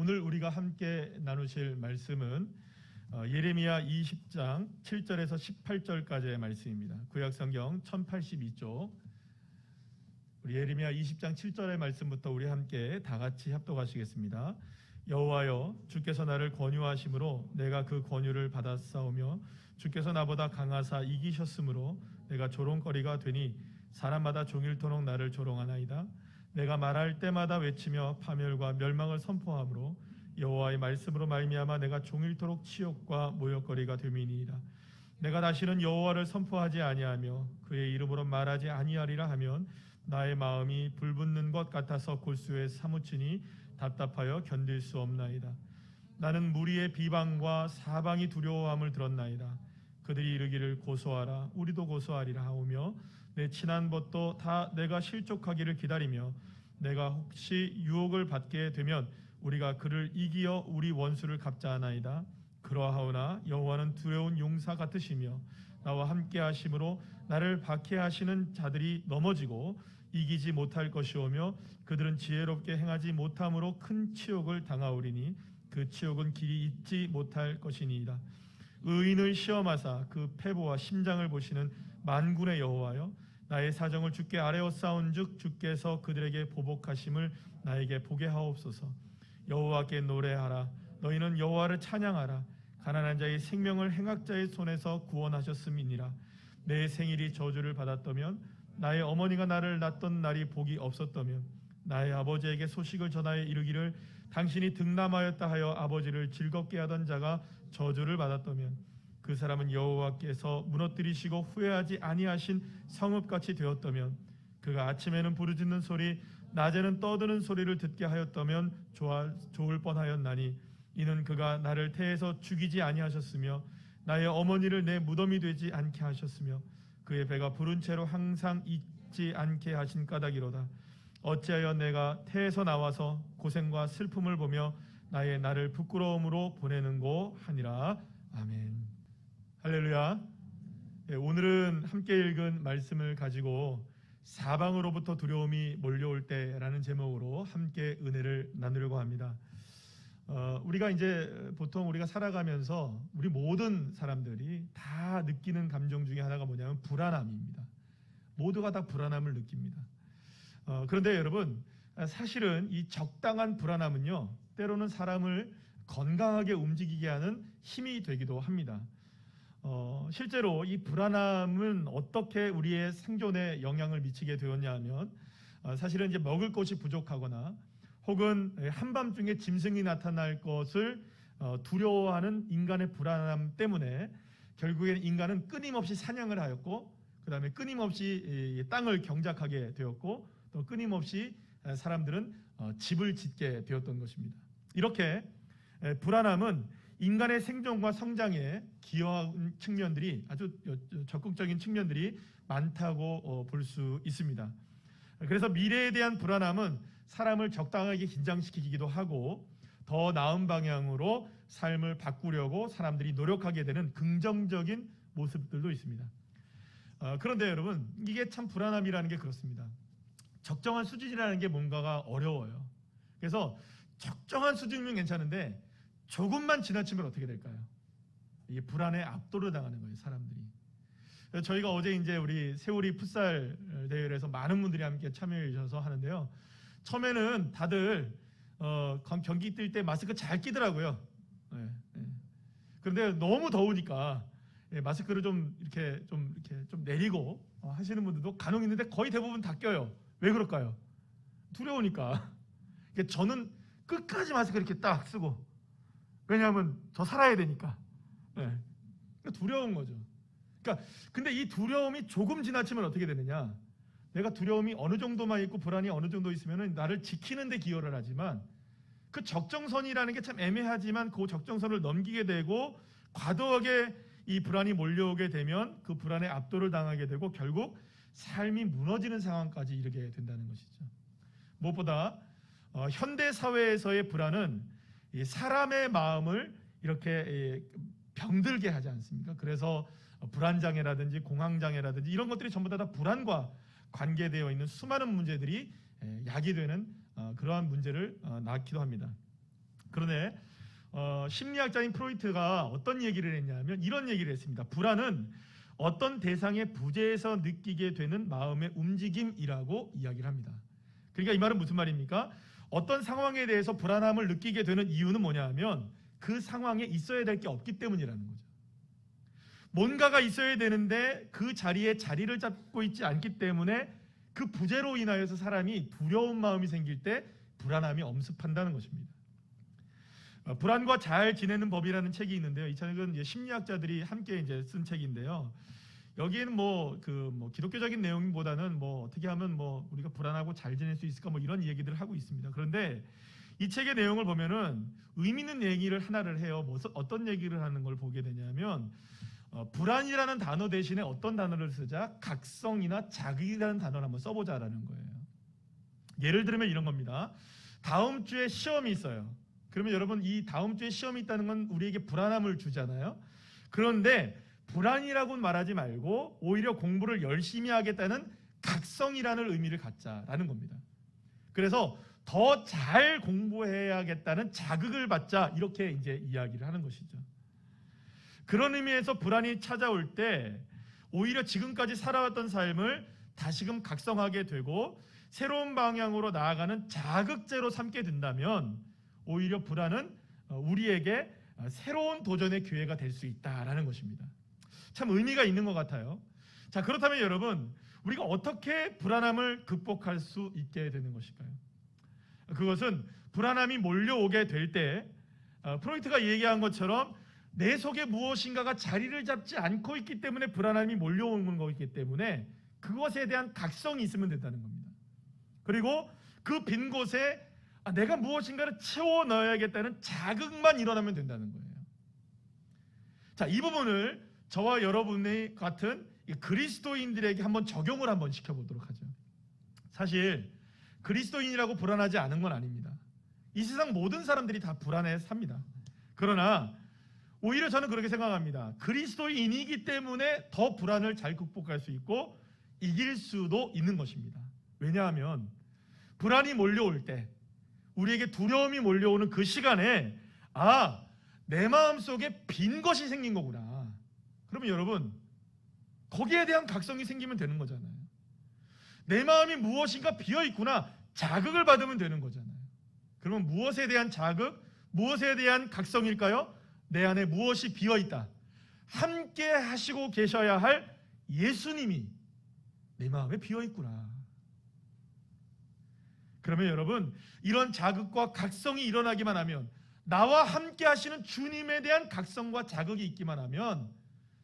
오늘 우리가 함께 나누실 말씀은 예레미야 20장 7절에서 18절까지의 말씀입니다. 구약성경 1082쪽 우리 예레미야 20장 7절의 말씀부터 우리 함께 다 같이 합독하시겠습니다. 여호와여, 주께서 나를 권유하심으로 내가 그 권유를 받았사오며 주께서 나보다 강하사 이기셨으므로 내가 조롱거리가 되니 사람마다 종일토록 나를 조롱하나이다. 내가 말할 때마다 외치며 파멸과 멸망을 선포하므로 여호와의 말씀으로 말미암아 내가 종일토록 치욕과 모욕거리가 됨이니이다. 내가 다시는 여호와를 선포하지 아니하며 그의 이름으로 말하지 아니하리라 하면 나의 마음이 불붙는 것 같아서 골수에 사무치니 답답하여 견딜 수 없나이다. 나는 무리의 비방과 사방이 두려워함을 들었나이다. 그들이 이르기를 고소하라, 우리도 고소하리라 하오며 내 친한 벗도 다 내가 실족하기를 기다리며 내가 혹시 유혹을 받게 되면 우리가 그를 이기어 우리 원수를 갚자 하나이다. 그러하오나 여호와는 두려운 용사 같으시며 나와 함께 하심으로 나를 박해하시는 자들이 넘어지고 이기지 못할 것이오며 그들은 지혜롭게 행하지 못함으로 큰 치욕을 당하오리니 그 치욕은 길이 잊지 못할 것이니이다. 의인을 시험하사 그 패보와 심장을 보시는 만군의 여호와여, 나의 사정을 주께 아뢰었사온즉 주께서 그들에게 보복하심을 나에게 보게 하옵소서. 여호와께 노래하라, 너희는 여호와를 찬양하라. 가난한 자의 생명을 행악자의 손에서 구원하셨음이니라. 내 생일이 저주를 받았다면, 나의 어머니가 나를 낳던 날이 복이 없었다면, 나의 아버지에게 소식을 전하여 이르기를 당신이 득남하였다 하여 아버지를 즐겁게 하던 자가 저주를 받았다면, 그 사람은 여호와께서 무너뜨리시고 후회하지 아니하신 성읍같이 되었다면, 그가 아침에는 부르짖는 소리, 낮에는 떠드는 소리를 듣게 하였다면 좋을 뻔하였나니, 이는 그가 나를 태에서 죽이지 아니하셨으며 나의 어머니를 내 무덤이 되지 않게 하셨으며 그의 배가 부른 채로 항상 잊지 않게 하신 까닭이로다. 어찌하여 내가 태에서 나와서 고생과 슬픔을 보며 나를 부끄러움으로 보내는고 하니라. 아멘. 할렐루야. 오늘은 함께 읽은 말씀을 가지고 사방으로부터 두려움이 몰려올 때라는 제목으로 함께 은혜를 나누려고 합니다. 우리가 이제 보통 우리가 살아가면서 우리 모든 사람들이 다 느끼는 감정 중에 하나가 뭐냐면 불안함입니다. 모두가 다 불안함을 느낍니다. 그런데 여러분, 사실은 이 적당한 불안함은요, 때로는 사람을 건강하게 움직이게 하는 힘이 되기도 합니다. 실제로 이 불안함은 어떻게 우리의 생존에 영향을 미치게 되었냐 하면, 사실은 이제 먹을 것이 부족하거나 혹은 한밤중에 짐승이 나타날 것을 두려워하는 인간의 불안함 때문에 결국에는 인간은 끊임없이 사냥을 하였고, 그 다음에 끊임없이 땅을 경작하게 되었고, 또 끊임없이 사람들은 집을 짓게 되었던 것입니다. 이렇게 불안함은 인간의 생존과 성장에 기여한 측면들이, 아주 적극적인 측면들이 많다고 볼 수 있습니다. 그래서 미래에 대한 불안함은 사람을 적당하게 긴장시키기도 하고, 더 나은 방향으로 삶을 바꾸려고 사람들이 노력하게 되는 긍정적인 모습들도 있습니다. 그런데 여러분, 이게 참 불안함이라는 게 그렇습니다. 적정한 수준이라는 게 뭔가가 어려워요. 그래서 적정한 수준이면 괜찮은데 조금만 지나치면 어떻게 될까요? 이게 불안에 압도를 당하는 거예요, 사람들이. 저희가 어제 이제 우리 세월이 풋살 대회에서 많은 분들이 함께 참여해 주셔서 하는데요. 처음에는 다들 경기 뛸 때 마스크 잘 끼더라고요. 그런데 너무 더우니까 마스크를 좀 내리고 하시는 분들도 간혹 있는데 거의 대부분 다 껴요. 왜 그럴까요? 두려우니까. 저는 끝까지 마스크 이렇게 딱 쓰고, 왜냐하면 더 살아야 되니까. 두려운 거죠. 그러니까 근데 이 두려움이 조금 지나치면 어떻게 되느냐? 내가 두려움이 어느 정도만 있고 불안이 어느 정도 있으면 나를 지키는 데 기여를 하지만, 그 적정선이라는 게 참 애매하지만 그 적정선을 넘기게 되고 과도하게 이 불안이 몰려오게 되면 그 불안에 압도를 당하게 되고 결국 삶이 무너지는 상황까지 이르게 된다는 것이죠. 무엇보다 현대 사회에서의 불안은 이 사람의 마음을 이렇게 병들게 하지 않습니까? 그래서 불안장애라든지 공황장애라든지 이런 것들이 전부 다 불안과 관계되어 있는 수많은 문제들이 야기되는 그러한 문제를 낳기도 합니다. 그런데 심리학자인 프로이트가 어떤 얘기를 했냐면 이런 얘기를 했습니다. 불안은 어떤 대상의 부재에서 느끼게 되는 마음의 움직임이라고 이야기를 합니다. 그러니까 이 말은 무슨 말입니까? 어떤 상황에 대해서 불안함을 느끼게 되는 이유는 뭐냐 하면 그 상황에 있어야 될 게 없기 때문이라는 거죠. 뭔가가 있어야 되는데 그 자리에 자리를 잡고 있지 않기 때문에 그 부재로 인하여서 사람이 두려운 마음이 생길 때 불안함이 엄습한다는 것입니다. 불안과 잘 지내는 법이라는 책이 있는데요. 이 책은 심리학자들이 함께 이제 쓴 책인데요. 여기에는 기독교적인 내용보다는 어떻게 하면 우리가 불안하고 잘 지낼 수 있을까 이런 얘기들을 하고 있습니다. 그런데 이 책의 내용을 보면은 의미 있는 얘기를 하나를 해요. 어떤 얘기를 하는 걸 보게 되냐면 불안이라는 단어 대신에 어떤 단어를 쓰자? 각성이나 자극이라는 단어를 한번 써보자라는 거예요. 예를 들면 이런 겁니다. 다음 주에 시험이 있어요. 그러면 여러분 이 다음 주에 시험이 있다는 건 우리에게 불안함을 주잖아요. 그런데 불안이라고 말하지 말고 오히려 공부를 열심히 하겠다는 각성이라는 의미를 갖자라는 겁니다. 그래서 더 잘 공부해야겠다는 자극을 받자 이렇게 이제 이야기를 하는 것이죠. 그런 의미에서 불안이 찾아올 때 오히려 지금까지 살아왔던 삶을 다시금 각성하게 되고 새로운 방향으로 나아가는 자극제로 삼게 된다면 오히려 불안은 우리에게 새로운 도전의 기회가 될 수 있다라는 것입니다. 참 의미가 있는 것 같아요. 자, 그렇다면 여러분 우리가 어떻게 불안함을 극복할 수 있게 되는 것일까요? 그것은 불안함이 몰려오게 될 때 프로이트가 얘기한 것처럼 내 속에 무엇인가가 자리를 잡지 않고 있기 때문에 불안함이 몰려오는 거기 때문에 그것에 대한 각성이 있으면 된다는 겁니다. 그리고 그 빈 곳에 내가 무엇인가를 채워 넣어야겠다는 자극만 일어나면 된다는 거예요. 자, 이 부분을 저와 여러분의 같은 그리스도인들에게 한번 적용을 한번 시켜보도록 하죠. 사실 그리스도인이라고 불안하지 않은 건 아닙니다. 이 세상 모든 사람들이 다 불안해 삽니다. 그러나 오히려 저는 그렇게 생각합니다. 그리스도인이기 때문에 더 불안을 잘 극복할 수 있고 이길 수도 있는 것입니다. 왜냐하면 불안이 몰려올 때 우리에게 두려움이 몰려오는 그 시간에 내 마음속에 빈 것이 생긴 거구나. 그러면 여러분 거기에 대한 각성이 생기면 되는 거잖아요. 내 마음이 무엇인가 비어있구나. 자극을 받으면 되는 거잖아요. 그러면 무엇에 대한 자극, 무엇에 대한 각성일까요? 내 안에 무엇이 비어있다. 함께 하시고 계셔야 할 예수님이 내 마음에 비어있구나. 그러면 여러분 이런 자극과 각성이 일어나기만 하면 나와 함께 하시는 주님에 대한 각성과 자극이 있기만 하면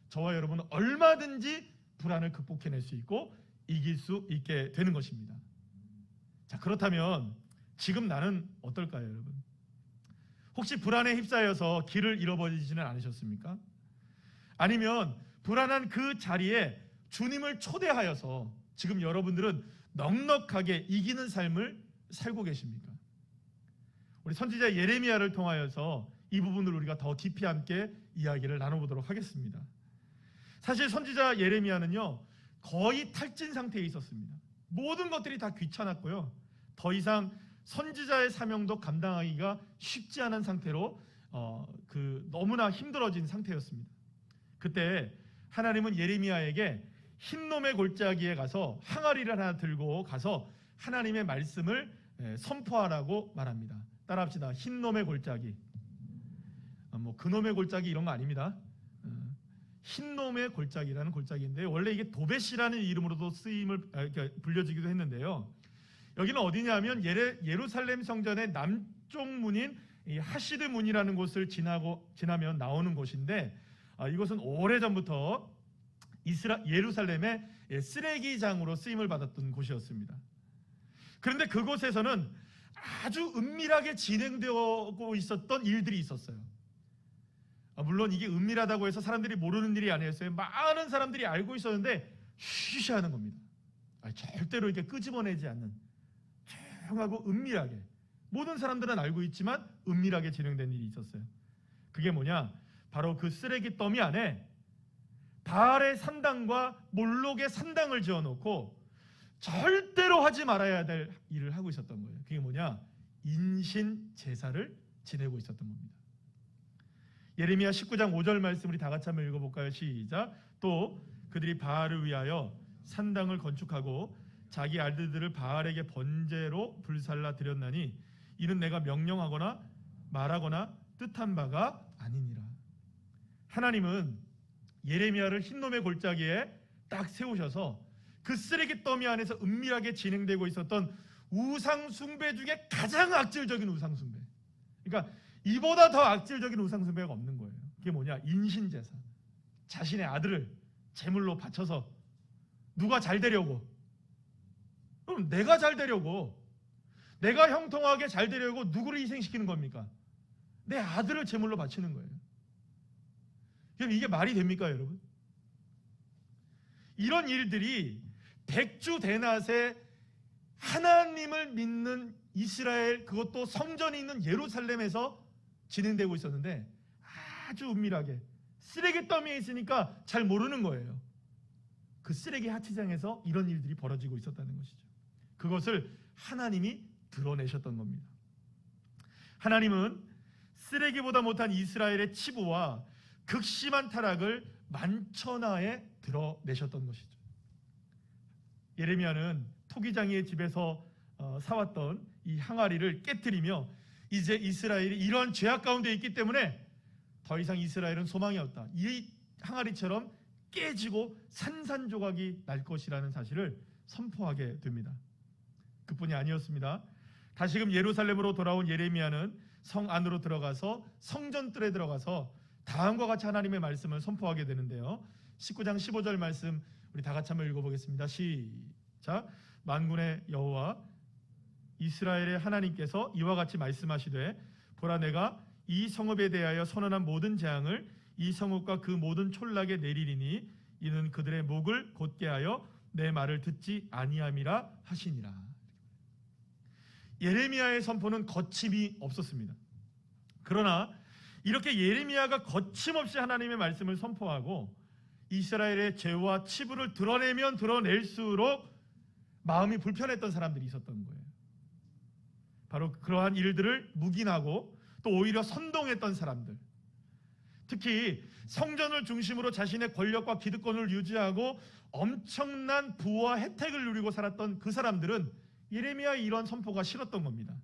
저와 여러분은 얼마든지 불안을 극복해낼 수 있고 이길 수 있게 되는 것입니다. 자, 그렇다면 지금 나는 어떨까요, 여러분? 혹시 불안에 휩싸여서 길을 잃어버리지는 않으셨습니까? 아니면 불안한 그 자리에 주님을 초대하여서 지금 여러분들은 넉넉하게 이기는 삶을 살고 계십니까? 우리 선지자 예레미야를 통하여서 이 부분을 우리가 더 깊이 함께 이야기를 나눠보도록 하겠습니다. 사실 선지자 예레미야는요 거의 탈진 상태에 있었습니다. 모든 것들이 다 귀찮았고요. 더 이상 선지자의 사명도 감당하기가 쉽지 않은 상태로 너무나 힘들어진 상태였습니다. 그때 하나님은 예레미야에게 흰놈의 골짜기에 가서 항아리를 하나 들고 가서 하나님의 말씀을 선포하라고 말합니다. 따라합시다. 흰놈의 골짜기. 그놈의 골짜기 이런 거 아닙니다. 흰놈의 골짜기라는 골짜기인데 원래 이게 도벳이라는 이름으로도 불려지기도 했는데요. 여기는 어디냐면 예루살렘 성전의 남쪽 문인 하시드 문이라는 곳을 지나면 나오는 곳인데 이곳은 오래전부터 예루살렘의 쓰레기장으로 쓰임을 받았던 곳이었습니다. 그런데 그곳에서는 아주 은밀하게 진행되고 있었던 일들이 있었어요. 물론 이게 은밀하다고 해서 사람들이 모르는 일이 아니었어요. 많은 사람들이 알고 있었는데 쉬쉬하는 겁니다. 절대로 이렇게 끄집어내지 않는 조용하고 은밀하게 모든 사람들은 알고 있지만 은밀하게 진행된 일이 있었어요. 그게 뭐냐? 바로 그 쓰레기 더미 안에 바알의 산당과 몰록의 산당을 지어놓고 절대로 하지 말아야 될 일을 하고 있었던 거예요. 그게 뭐냐? 인신 제사를 지내고 있었던 겁니다. 예레미야 19장 5절 말씀 우리 다 같이 한번 읽어볼까요? 시작. 또 그들이 바알을 위하여 산당을 건축하고 자기 아들들을 바알에게 번제로 불살라 드렸나니 이는 내가 명령하거나 말하거나 뜻한 바가 아니니라. 하나님은 예레미야를 흰놈의 골짜기에 딱 세우셔서 그 쓰레기 더미 안에서 은밀하게 진행되고 있었던 우상 숭배 중에 가장 악질적인 우상 숭배, 그러니까 이보다 더 악질적인 우상 숭배가 없는 거예요. 그게 뭐냐? 인신제사. 자신의 아들을 제물로 바쳐서 누가 잘 되려고, 그럼 내가 잘 되려고, 내가 형통하게 잘 되려고 누구를 희생시키는 겁니까? 내 아들을 제물로 바치는 거예요. 그럼 이게 말이 됩니까, 여러분? 이런 일들이 백주대낮에 하나님을 믿는 이스라엘, 그것도 성전이 있는 예루살렘에서 진행되고 있었는데 아주 은밀하게 쓰레기 더미에 있으니까 잘 모르는 거예요. 그 쓰레기 하치장에서 이런 일들이 벌어지고 있었다는 것이죠. 그것을 하나님이 드러내셨던 겁니다. 하나님은 쓰레기보다 못한 이스라엘의 치부와 극심한 타락을 만천하에 드러내셨던 것이죠. 예레미야는 토기장이의 집에서 사왔던 이 항아리를 깨뜨리며 이제 이스라엘이 이런 죄악 가운데 있기 때문에 더 이상 이스라엘은 소망이 없다, 이 항아리처럼 깨지고 산산조각이 날 것이라는 사실을 선포하게 됩니다. 그뿐이 아니었습니다. 다시금 예루살렘으로 돌아온 예레미야는 성 안으로 들어가서 성전뜰에 들어가서 다음과 같이 하나님의 말씀을 선포하게 되는데요. 19장 15절 말씀 우리 다 같이 한번 읽어보겠습니다. 시작. 만군의 여호와 이스라엘의 하나님께서 이와 같이 말씀하시되 보라, 내가 이 성읍에 대하여 선언한 모든 재앙을 이 성읍과 그 모든 촌락에 내리리니 이는 그들의 목을 곧게 하여 내 말을 듣지 아니함이라 하시니라. 예레미야의 선포는 거침이 없었습니다. 그러나 이렇게 예레미야가 거침없이 하나님의 말씀을 선포하고 이스라엘의 죄와 치부를 드러내면 드러낼수록 마음이 불편했던 사람들이 있었던 거예요. 바로 그러한 일들을 묵인하고 또 오히려 선동했던 사람들, 특히 성전을 중심으로 자신의 권력과 기득권을 유지하고 엄청난 부와 혜택을 누리고 살았던 그 사람들은 예레미야의 이런 선포가 싫었던 겁니다.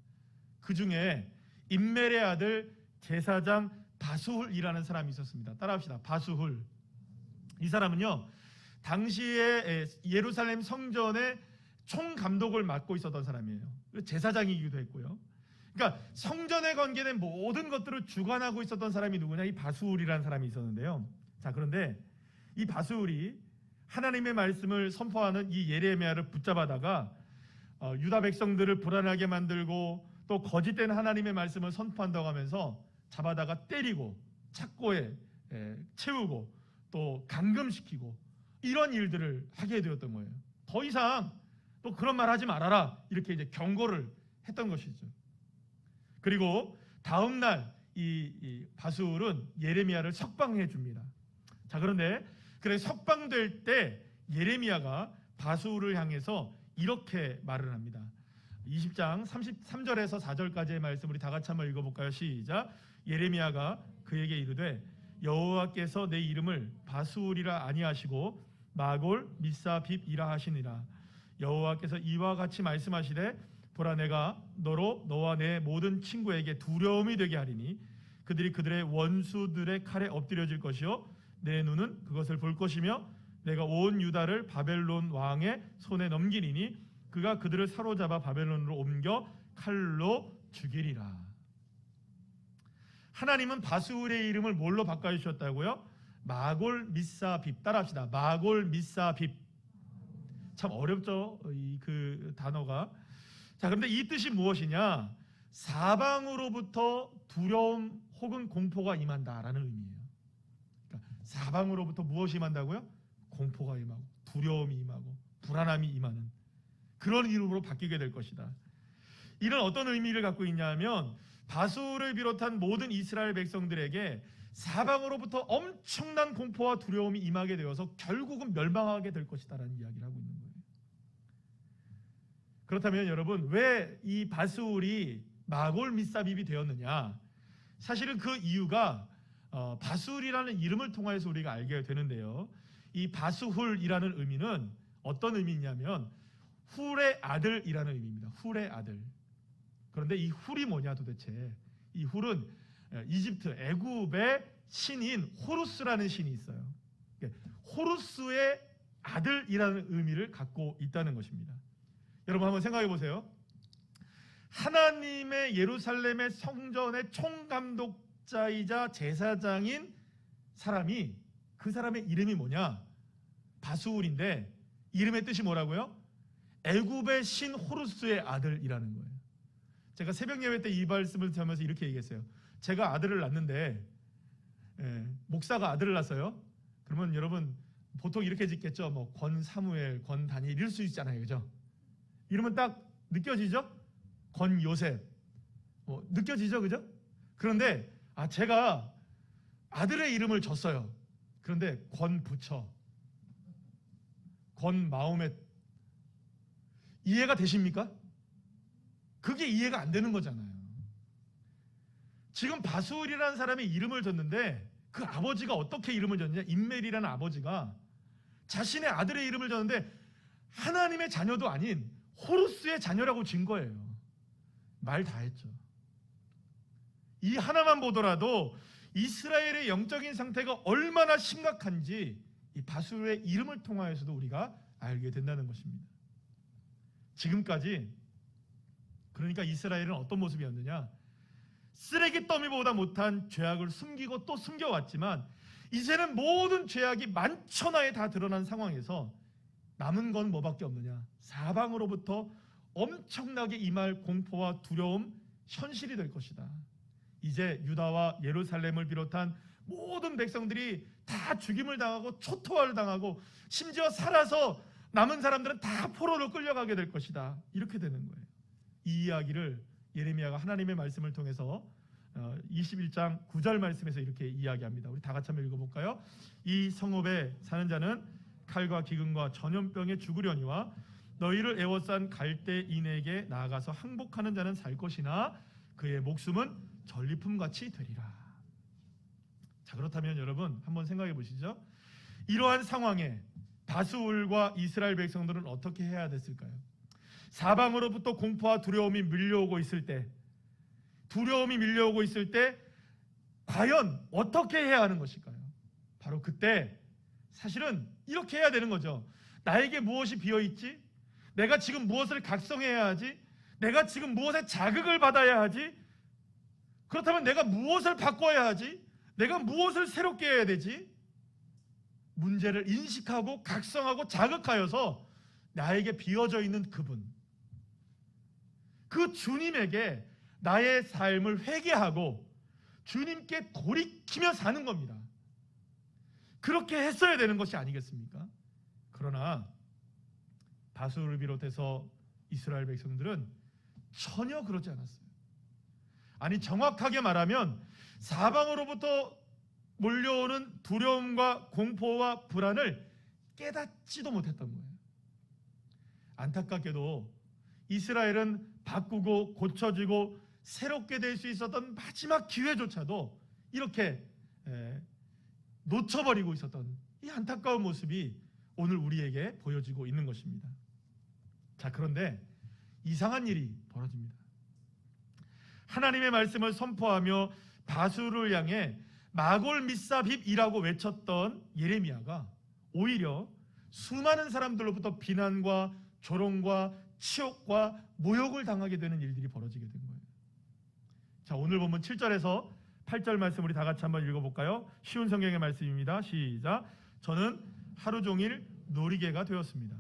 그 중에 임멜의 아들 제사장 바수훌이라는 사람이 있었습니다. 따라합시다. 바수훌. 이 사람은요, 당시에 예루살렘 성전의 총감독을 맡고 있었던 사람이에요. 제사장이기도 했고요. 그러니까 성전에 관계된 모든 것들을 주관하고 있었던 사람이 누구냐? 이 바수훌이라는 사람이 있었는데요. 자, 그런데 이 바수훌이 하나님의 말씀을 선포하는 이 예레미야를 붙잡아다가 유다 백성들을 불안하게 만들고 또 거짓된 하나님의 말씀을 선포한다고 하면서 잡아다가 때리고 착고에 채우고 또 감금시키고 이런 일들을 하게 되었던 거예요. 더 이상 또 그런 말 하지 말아라, 이렇게 이제 경고를 했던 것이죠. 그리고 다음 날 이 바수울은 예레미야를 석방해 줍니다. 자, 그런데 그래 석방될 때 예레미야가 바수울을 향해서 이렇게 말을 합니다. 20장 33절에서 4절까지의 말씀 우리 다 같이 한번 읽어볼까요? 시작. 예레미야가 그에게 이르되 여호와께서 내 이름을 바수울이라 아니하시고 마골 미사빕이라 하시니라. 여호와께서 이와 같이 말씀하시되 보라, 내가 너로 너와 내 모든 친구에게 두려움이 되게 하리니 그들이 그들의 원수들의 칼에 엎드려질 것이요 내 눈은 그것을 볼 것이며 내가 온 유다를 바벨론 왕의 손에 넘기리니 그가 그들을 사로잡아 바벨론으로 옮겨 칼로 죽이리라. 하나님은 바수울의 이름을 뭘로 바꿔주셨다고요? 마골 미사빕. 따라합시다. 마골 미사빕. 참 어렵죠, 그 단어가. 자, 그런데 이 뜻이 무엇이냐? 사방으로부터 두려움 혹은 공포가 임한다라는 의미예요. 그러니까 사방으로부터 무엇이 임한다고요? 공포가 임하고 두려움이 임하고 불안함이 임하는 그런 이름으로 바뀌게 될 것이다. 이런 어떤 의미를 갖고 있냐면 바수를 비롯한 모든 이스라엘 백성들에게 사방으로부터 엄청난 공포와 두려움이 임하게 되어서 결국은 멸망하게 될 것이다라는 이야기를 하고 있는 거예요. 그렇다면 여러분, 왜 이 바수울이 마골 미사빕이 되었느냐? 사실은 그 이유가 바술이라는 이름을 통해서 우리가 알게 되는데요. 이 바수훌이라는 의미는 어떤 의미냐면 훌의 아들이라는 의미입니다. 훌의 아들. 그런데 이 훌이 뭐냐 도대체? 이 훌은 이집트 애굽의 신인 호루스라는 신이 있어요. 호루스의 아들이라는 의미를 갖고 있다는 것입니다. 여러분 한번 생각해 보세요. 하나님의 예루살렘의 성전의 총감독자이자 제사장인 사람이, 그 사람의 이름이 뭐냐? 바수울인데 이름의 뜻이 뭐라고요? 애굽의 신 호루스의 아들이라는 거예요. 제가 새벽 예배 때 이 말씀을 전하면서 이렇게 얘기했어요. 제가 아들을 낳는데 목사가 아들을 낳았어요. 그러면 여러분 보통 이렇게 짓겠죠. 뭐 권 사무엘, 권 다니엘 이럴 수 있잖아요, 그죠? 이러면 딱 느껴지죠? 권 요셉, 느껴지죠, 그죠? 그런데 제가 아들의 이름을 줬어요. 그런데 권 부처, 권 마호멧, 이해가 되십니까? 그게 이해가 안 되는 거잖아요. 지금 바수울이라는 사람의 이름을 줬는데 그 아버지가 어떻게 이름을 줬느냐? 임멜이라는 아버지가 자신의 아들의 이름을 줬는데 하나님의 자녀도 아닌 호루스의 자녀라고 진 거예요. 말 다 했죠. 이 하나만 보더라도 이스라엘의 영적인 상태가 얼마나 심각한지 이 바수르의 이름을 통하여서도 우리가 알게 된다는 것입니다. 지금까지 그러니까 이스라엘은 어떤 모습이었느냐? 쓰레기 더미보다 못한 죄악을 숨기고 또 숨겨왔지만 이제는 모든 죄악이 만천하에 다 드러난 상황에서 남은 건 뭐밖에 없느냐? 사방으로부터 엄청나게 임할 공포와 두려움, 현실이 될 것이다. 이제 유다와 예루살렘을 비롯한 모든 백성들이 다 죽임을 당하고 초토화를 당하고 심지어 살아서 남은 사람들은 다 포로로 끌려가게 될 것이다. 이렇게 되는 거예요. 이 이야기를 예레미야가 하나님의 말씀을 통해서 21장 9절 말씀에서 이렇게 이야기합니다. 우리 다 같이 한번 읽어볼까요? 이 성읍에 사는 자는 칼과 기근과 전염병에 죽으려니와 너희를 애워싼 갈대인에게 나아가서 항복하는 자는 살 것이나 그의 목숨은 전리품같이 되리라. 자, 그렇다면 여러분 한번 생각해 보시죠. 이러한 상황에 바수울과 이스라엘 백성들은 어떻게 해야 됐을까요? 사방으로부터 공포와 두려움이 밀려오고 있을 때, 과연 어떻게 해야 하는 것일까요? 바로 그때 사실은 이렇게 해야 되는 거죠. 나에게 무엇이 비어있지? 내가 지금 무엇을 각성해야 하지? 내가 지금 무엇에 자극을 받아야 하지? 그렇다면 내가 무엇을 바꿔야 하지? 내가 무엇을 새롭게 해야 되지? 문제를 인식하고 각성하고 자극하여서 나에게 비어져 있는 그분, 그 주님에게 나의 삶을 회개하고 주님께 돌이키며 사는 겁니다. 그렇게 했어야 되는 것이 아니겠습니까? 그러나 바수를 비롯해서 이스라엘 백성들은 전혀 그러지 않았어요. 아니, 정확하게 말하면 사방으로부터 몰려오는 두려움과 공포와 불안을 깨닫지도 못했던 거예요. 안타깝게도 이스라엘은 바꾸고 고쳐지고 새롭게 될 수 있었던 마지막 기회조차도 이렇게 놓쳐버리고 있었던 이 안타까운 모습이 오늘 우리에게 보여지고 있는 것입니다. 자, 그런데 이상한 일이 벌어집니다. 하나님의 말씀을 선포하며 바수를 향해 마골 미사빕이라고 외쳤던 예레미야가 오히려 수많은 사람들로부터 비난과 조롱과 치욕과 모욕을 당하게 되는 일들이 벌어지게 된 거예요. 자, 오늘 보면 7절에서 8절 말씀 우리 다 같이 한번 읽어볼까요? 쉬운 성경의 말씀입니다. 시작. 저는 하루 종일 놀이개가 되었습니다.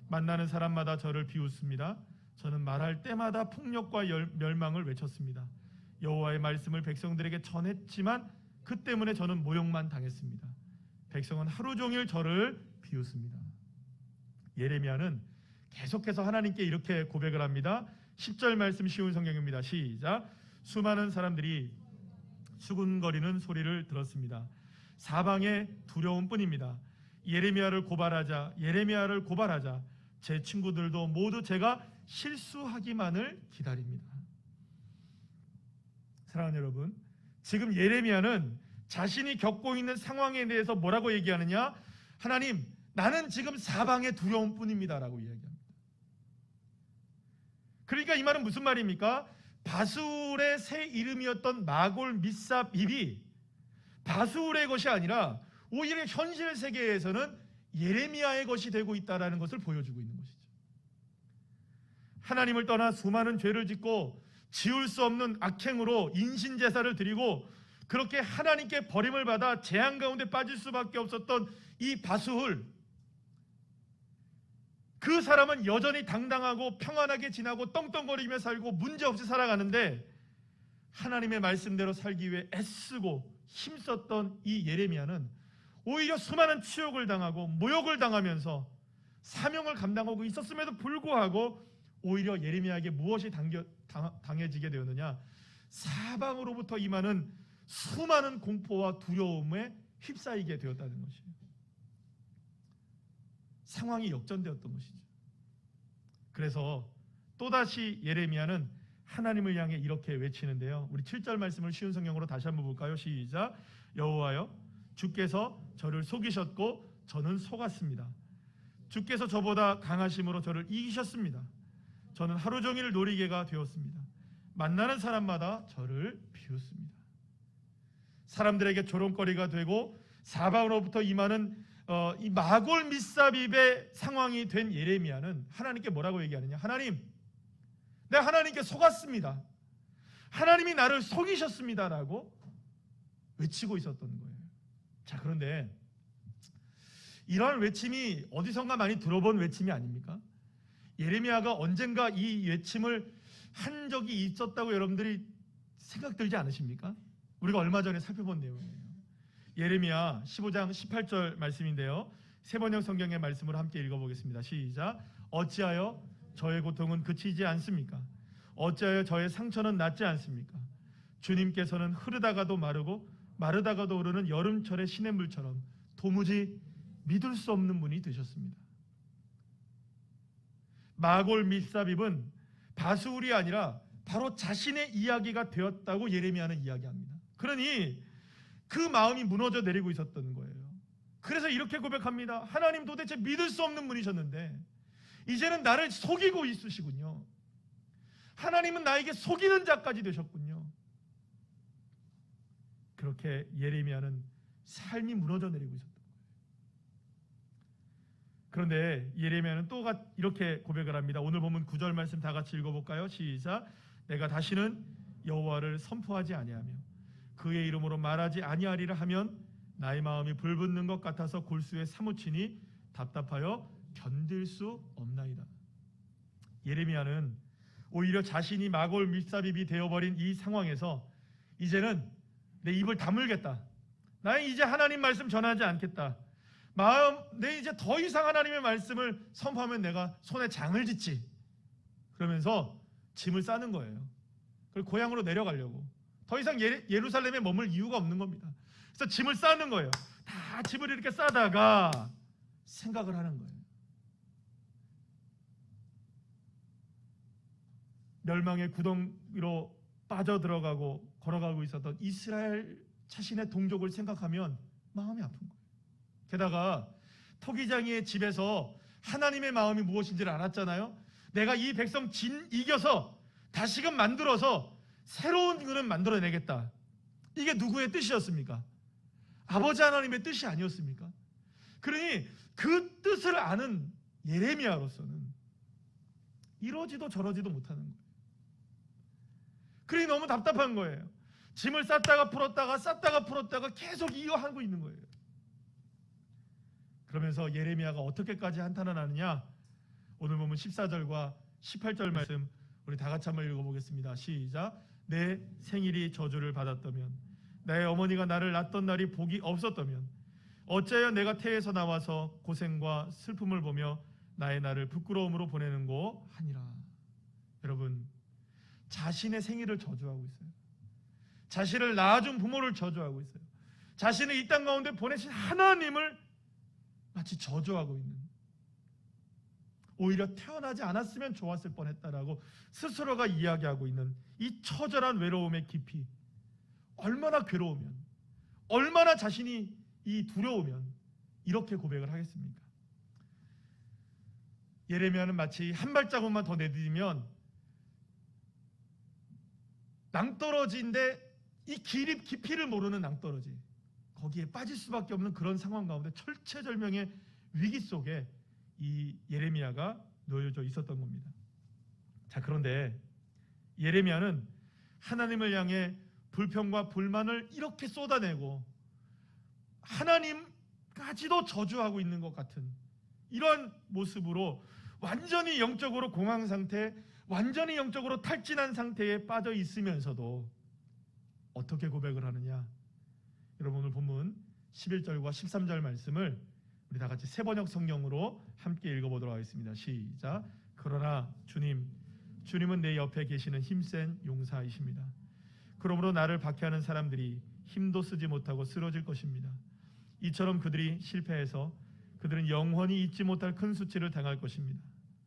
만나는 사람마다 저를 비웃습니다. 저는 말할 때마다 폭력과 멸망을 외쳤습니다. 여호와의 말씀을 백성들에게 전했지만 그 때문에 저는 모욕만 당했습니다. 백성은 하루 종일 저를 비웃습니다. 예레미야는 계속해서 하나님께 이렇게 고백을 합니다. 10절 말씀 쉬운 성경입니다. 시작. 수많은 사람들이 수군거리는 소리를 들었습니다. 사방에 두려움뿐입니다. 예레미야를 고발하자 제 친구들도 모두 제가 실수하기만을 기다립니다. 사랑하는 여러분, 지금 예레미야는 자신이 겪고 있는 상황에 대해서 뭐라고 얘기하느냐? 하나님, 나는 지금 사방의 두려움뿐입니다라고 이야기합니다. 그러니까 이 말은 무슨 말입니까? 바술의 새 이름이었던 마골 미사빕이 바술의 것이 아니라 오히려 현실 세계에서는 예레미야의 것이 되고 있다는 것을 보여주고 있는 것이죠. 하나님을 떠나 수많은 죄를 짓고 지울 수 없는 악행으로 인신제사를 드리고 그렇게 하나님께 버림을 받아 재앙 가운데 빠질 수밖에 없었던 이 바술, 그 사람은 여전히 당당하고 평안하게 지나고 떵떵거리며 살고 문제없이 살아가는데 하나님의 말씀대로 살기 위해 애쓰고 힘썼던 이 예레미야는 오히려 수많은 치욕을 당하고 모욕을 당하면서 사명을 감당하고 있었음에도 불구하고 오히려 예레미야에게 무엇이 당해지게 되었느냐? 사방으로부터 임하는 수많은 공포와 두려움에 휩싸이게 되었다는 것이에요. 상황이 역전되었던 것이죠. 그래서 또다시 예레미야는 하나님을 향해 이렇게 외치는데요. 우리 7절 말씀을 쉬운 성경으로 다시 한번 볼까요? 시작. 여호와여, 주께서 저를 속이셨고 저는 속았습니다. 주께서 저보다 강하심으로 저를 이기셨습니다. 저는 하루 종일 놀이개가 되었습니다. 만나는 사람마다 저를 비웃습니다. 사람들에게 조롱거리가 되고 사방으로부터 임하는 이 마골 미사빕의 상황이 된 예레미야는 하나님께 뭐라고 얘기하느냐? 하나님, 내가 하나님께 속았습니다. 하나님이 나를 속이셨습니다라고 외치고 있었던 거예요. 자, 그런데 이러한 외침이 어디선가 많이 들어본 외침이 아닙니까? 예레미야가 언젠가 이 외침을 한 적이 있었다고 여러분들이 생각 들지 않으십니까? 우리가 얼마 전에 살펴본 내용이에요. 예레미야 15장 18절 말씀인데요. 세번역 성경의 말씀을 함께 읽어보겠습니다. 시작. 어찌하여 저의 고통은 그치지 않습니까? 어찌하여 저의 상처는 낫지 않습니까? 주님께서는 흐르다가도 마르고 마르다가도 오르는 여름철의 시냇물처럼 도무지 믿을 수 없는 분이 되셨습니다. 마골 미사빕은 바술이 아니라 바로 자신의 이야기가 되었다고 예레미야는 이야기합니다. 그러니 그 마음이 무너져 내리고 있었던 거예요. 그래서 이렇게 고백합니다. 하나님, 도대체 믿을 수 없는 분이셨는데 이제는 나를 속이고 있으시군요. 하나님은 나에게 속이는 자까지 되셨군요. 그렇게 예레미야는 삶이 무너져 내리고 있었던 거예요. 그런데 예레미야는 또 이렇게 고백을 합니다. 오늘 보면 9절 말씀 다 같이 읽어볼까요? 시작. 내가 다시는 여호와를 선포하지 아니하며 그의 이름으로 말하지 아니하리라 하면 나의 마음이 불붙는 것 같아서 골수에 사무치니 답답하여 견딜 수 없나이다. 예레미야는 오히려 자신이 마골 미사빕이 되어버린 이 상황에서 이제는 내 입을 다물겠다. 나는 이제 하나님 말씀 전하지 않겠다. 내 이제 더 이상 하나님의 말씀을 선포하면 내가 손에 장을 짓지. 그러면서 짐을 싸는 거예요. 그리고 고향으로 내려가려고. 더 이상 예루살렘에 머물 이유가 없는 겁니다. 그래서 짐을 싸는 거예요. 다 짐을 이렇게 싸다가 생각을 하는 거예요. 멸망의 구덩이로 빠져들어가고 걸어가고 있었던 이스라엘 자신의 동족을 생각하면 마음이 아픈 거예요. 게다가 토기장이의 집에서 하나님의 마음이 무엇인지를 알았잖아요. 내가 이 백성 이겨서 다시금 만들어서 새로운 그릇 만들어내겠다. 이게 누구의 뜻이었습니까? 아버지 하나님의 뜻이 아니었습니까? 그러니 그 뜻을 아는 예레미야로서는 이러지도 저러지도 못하는 거예요. 그러니 너무 답답한 거예요. 짐을 쌌다가 풀었다가 계속 이어하고 있는 거예요. 그러면서 예레미야가 어떻게까지 한탄을 하느냐? 오늘 보면 14절과 18절 말씀 우리 다 같이 한번 읽어보겠습니다. 시작. 내 생일이 저주를 받았다면, 나의 어머니가 나를 낳던 날이 복이 없었다면, 어찌하여 내가 태에서 나와서 고생과 슬픔을 보며 나의 날을 부끄러움으로 보내는고 하니라. 여러분, 자신의 생일을 저주하고 있어요. 자신을 낳아준 부모를 저주하고 있어요. 자신을 이 땅 가운데 보내신 하나님을 마치 저주하고 있는, 오히려 태어나지 않았으면 좋았을 뻔했다라고 스스로가 이야기하고 있는 이 처절한 외로움의 깊이, 얼마나 괴로우면, 얼마나 자신이 이 두려우면 이렇게 고백을 하겠습니까? 예레미야는 마치 한 발자국만 더 내디디면 낭떠러지인데 이 깊이를 모르는 낭떠러지, 거기에 빠질 수밖에 없는 그런 상황 가운데 철체절명의 위기 속에 이 예레미야가 놓여져 있었던 겁니다. 자, 그런데 예레미야는 하나님을 향해 불평과 불만을 이렇게 쏟아내고 하나님까지도 저주하고 있는 것 같은 이런 모습으로 완전히 영적으로 공황 상태, 완전히 영적으로 탈진한 상태에 빠져 있으면서도 어떻게 고백을 하느냐? 여러분, 오늘 본문 11절과 13절 말씀을 우리 다 같이 세번역 성경으로 함께 읽어보도록 하겠습니다. 시작. 그러나 주님은 내 옆에 계시는 힘센 용사이십니다. 그러므로 나를 박해하는 사람들이 힘도 쓰지 못하고 쓰러질 것입니다. 이처럼 그들이 실패해서 그들은 영원히 잊지 못할 큰 수치를 당할 것입니다.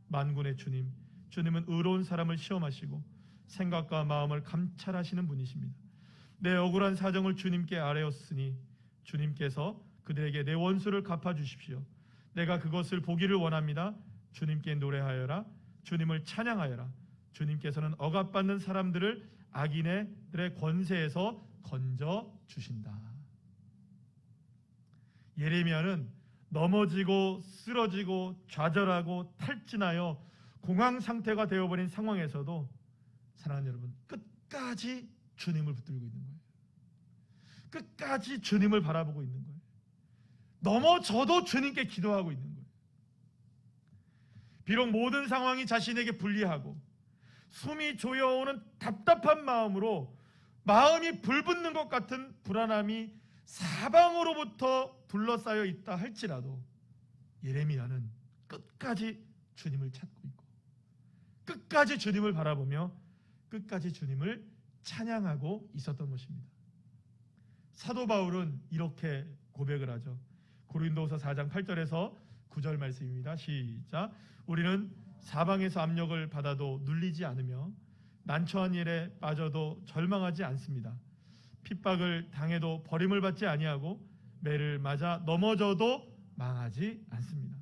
만군의 주님은 의로운 사람을 시험하시고 생각과 마음을 감찰하시는 분이십니다. 내 억울한 사정을 주님께 아뢰었으니 주님께서 그들에게 내 원수를 갚아주십시오. 내가 그것을 보기를 원합니다. 주님께 노래하여라. 주님을 찬양하여라. 주님께서는 억압받는 사람들을 악인들의 권세에서 건져주신다. 예레미야는 넘어지고 쓰러지고 좌절하고 탈진하여 공황 상태가 되어버린 상황에서도 사랑하는 여러분, 끝까지 주님을 붙들고 있는 거예요. 끝까지 주님을 바라보고 있는 거예요. 넘어져도 주님께 기도하고 있는 거예요. 비록 모든 상황이 자신에게 불리하고 숨이 조여오는 답답한 마음으로 마음이 불붙는 것 같은 불안함이 사방으로부터 둘러싸여 있다 할지라도 예레미야는 끝까지 주님을 찾고 있고 끝까지 주님을 바라보며 끝까지 주님을 찬양하고 있었던 것입니다. 사도 바울은 이렇게 고백을 하죠. 고린도후서 4장 8절에서 9절 말씀입니다. 시작. 우리는 사방에서 압력을 받아도 눌리지 않으며 난처한 일에 빠져도 절망하지 않습니다. 핍박을 당해도 버림을 받지 아니하고 매를 맞아 넘어져도 망하지 않습니다.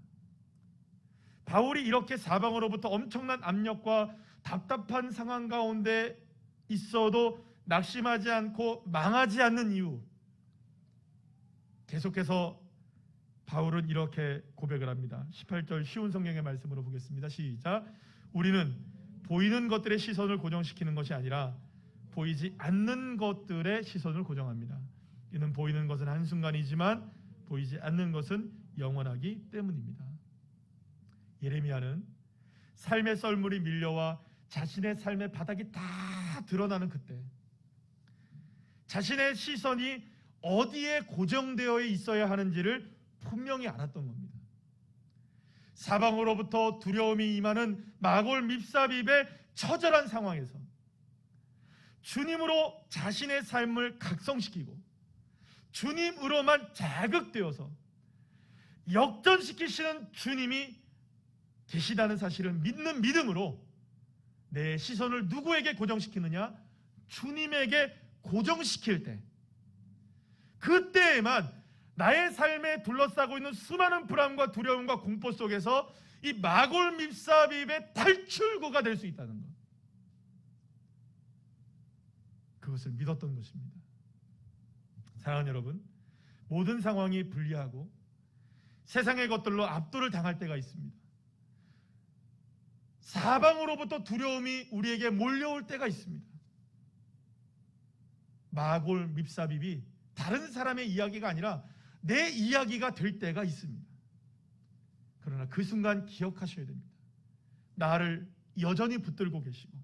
바울이 이렇게 사방으로부터 엄청난 압력과 답답한 상황 가운데 있어도 낙심하지 않고 망하지 않는 이유, 계속해서 바울은 이렇게 고백을 합니다. 18절 쉬운 성경의 말씀으로 보겠습니다. 시작. 우리는 보이는 것들의 시선을 고정시키는 것이 아니라 보이지 않는 것들의 시선을 고정합니다. 이는 보이는 것은 한순간이지만 보이지 않는 것은 영원하기 때문입니다. 예레미야는 삶의 썰물이 밀려와 자신의 삶의 바닥이 다 드러나는 그때 자신의 시선이 어디에 고정되어 있어야 하는지를 분명히 알았던 겁니다. 사방으로부터 두려움이 임하는 마골 밉삽입의 처절한 상황에서 주님으로 자신의 삶을 각성시키고 주님으로만 자극되어서 역전시키시는 주님이 계시다는 사실을 믿는 믿음으로 내 시선을 누구에게 고정시키느냐? 주님에게 고정시킬 때, 그때에만 나의 삶에 둘러싸고 있는 수많은 불안과 두려움과 공포 속에서 이 마골 밉삽입의 탈출구가 될 수 있다는 것, 그것을 믿었던 것입니다. 사랑하는 여러분, 모든 상황이 불리하고 세상의 것들로 압도를 당할 때가 있습니다. 사방으로부터 두려움이 우리에게 몰려올 때가 있습니다. 마골 밉삽입이 다른 사람의 이야기가 아니라 내 이야기가 될 때가 있습니다. 그러나 그 순간 기억하셔야 됩니다. 나를 여전히 붙들고 계시고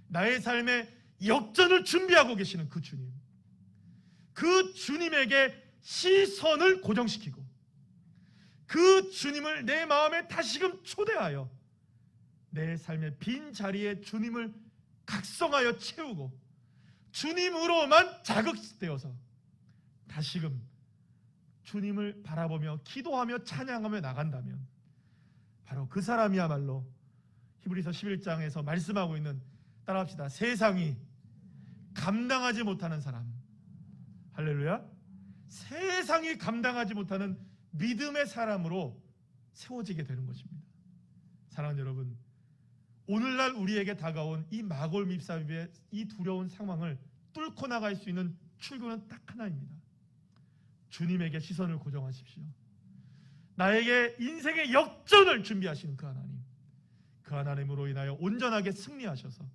나의 삶에 역전을 준비하고 계시는 그 주님, 그 주님에게 시선을 고정시키고 그 주님을 내 마음에 다시금 초대하여 내 삶의 빈 자리에 주님을 각성하여 채우고 주님으로만 자극되어서 다시금 주님을 바라보며 기도하며 찬양하며 나간다면 바로 그 사람이야말로 히브리서 11장에서 말씀하고 있는, 따라합시다, 세상이 감당하지 못하는 사람, 할렐루야. 세상이 감당하지 못하는 믿음의 사람으로 세워지게 되는 것입니다. 사랑하는 여러분, 오늘날 우리에게 다가온 이 마골 밉사비의 이 두려운 상황을 뚫고 나갈 수 있는 출구는 딱 하나입니다. 주님에게 시선을 고정하십시오. 나에게 인생의 역전을 준비하시는 그 하나님, 그 하나님으로 인하여 온전하게 승리하셔서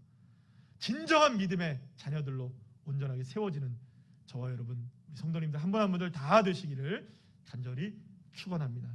진정한 믿음의 자녀들로 온전하게 세워지는 저와 여러분, 우리 성도님들 한 분 한 분들 다 되시기를 간절히 축원합니다.